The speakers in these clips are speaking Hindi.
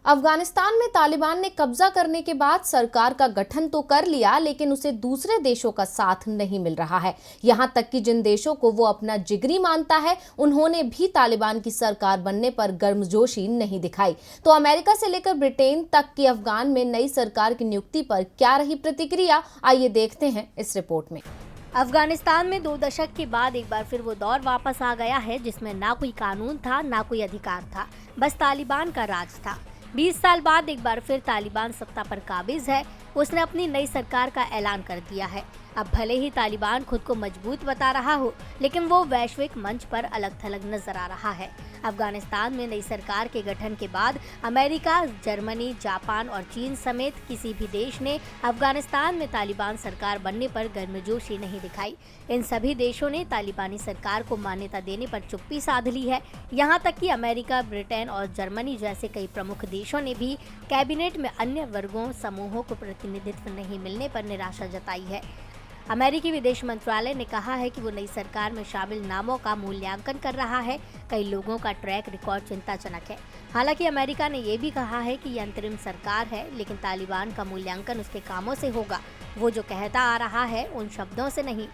अफगानिस्तान में तालिबान ने कब्जा करने के बाद सरकार का गठन तो कर लिया, लेकिन उसे दूसरे देशों का साथ नहीं मिल रहा है। यहां तक कि जिन देशों को वो अपना जिगरी मानता है, उन्होंने भी तालिबान की सरकार बनने पर गर्मजोशी नहीं दिखाई। तो अमेरिका से लेकर ब्रिटेन तक की अफगान में नई सरकार की नियुक्ति पर क्या रही प्रतिक्रिया, आइए देखते हैं इस रिपोर्ट में। अफगानिस्तान में 2 दशक के बाद एक बार फिर वो दौर वापस आ गया है जिसमें ना कोई कानून था, ना कोई अधिकार था, बस तालिबान का राज था। 20 साल बाद एक बार फिर तालिबान सत्ता पर काबिज है। उसने अपनी नई सरकार का ऐलान कर दिया है। अब भले ही तालिबान खुद को मजबूत बता रहा हो, लेकिन वो वैश्विक मंच पर अलग थलग नजर आ रहा है। अफगानिस्तान में नई सरकार के गठन के बाद अमेरिका, जर्मनी, जापान और चीन समेत किसी भी देश ने अफगानिस्तान में तालिबान सरकार बनने पर गर्मजोशी नहीं दिखाई। इन सभी देशों ने तालिबानी सरकार को मान्यता देने पर चुप्पी साध ली है। यहाँ तक कि अमेरिका, ब्रिटेन और जर्मनी जैसे कई प्रमुख देशों ने भी कैबिनेट में अन्य वर्गों समूहों को प्रतिनिधित्व नहीं मिलने पर निराशा जताई है। अमेरिकी विदेश मंत्रालय ने कहा है कि वो नई सरकार में शामिल नामों का मूल्यांकन कर रहा है। कई लोगों का ट्रैक रिकॉर्ड चिंताजनक है। हालांकि अमेरिका ने यह भी कहा है कि ये अंतरिम सरकार है, लेकिन तालिबान का मूल्यांकन उसके कामों से होगा। वो जो कहता आ रहा है उन शब्दों से नहीं।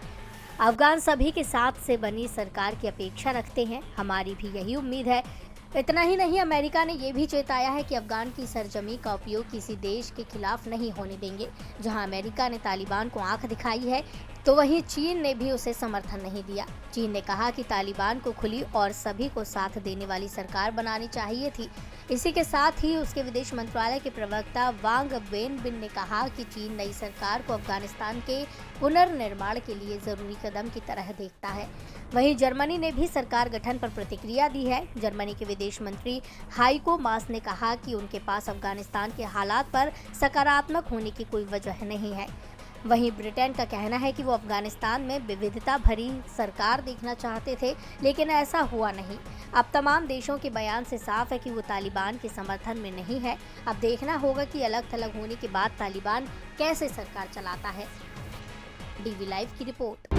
अफगान सभी के साथ से बनी सरकार की अपेक्षा रखते हैं, हमारी भी यही उम्मीद है। इतना ही नहीं, अमेरिका ने यह भी चेताया है कि अफगान की सरजमी का उपयोग किसी देश के खिलाफ नहीं होने देंगे। जहां अमेरिका ने तालिबान को आंख दिखाई है, तो वहीं चीन ने भी उसे समर्थन नहीं दिया। चीन ने कहा कि तालिबान को खुली और सभी को साथ देने वाली सरकार बनानी चाहिए थी। इसी के साथ ही उसके विदेश मंत्रालय के प्रवक्ता वांग वेनबिन ने कहा कि चीन नई सरकार को अफगानिस्तान के पुनर्निर्माण के लिए जरूरी कदम की तरह देखता है। वहीं जर्मनी ने भी सरकार गठन पर प्रतिक्रिया दी है। जर्मनी के विदेश मंत्री हाइको मास ने कहा कि उनके पास अफगानिस्तान के हालात पर सकारात्मक होने की कोई वजह नहीं है। वहीं ब्रिटेन का कहना है कि वो अफगानिस्तान में विविधता भरी सरकार देखना चाहते थे, लेकिन ऐसा हुआ नहीं। अब तमाम देशों के बयान से साफ है कि वो तालिबान के समर्थन में नहीं है। अब देखना होगा कि अलग थलग होने के बाद तालिबान कैसे सरकार चलाता है। डीवी लाइव की रिपोर्ट।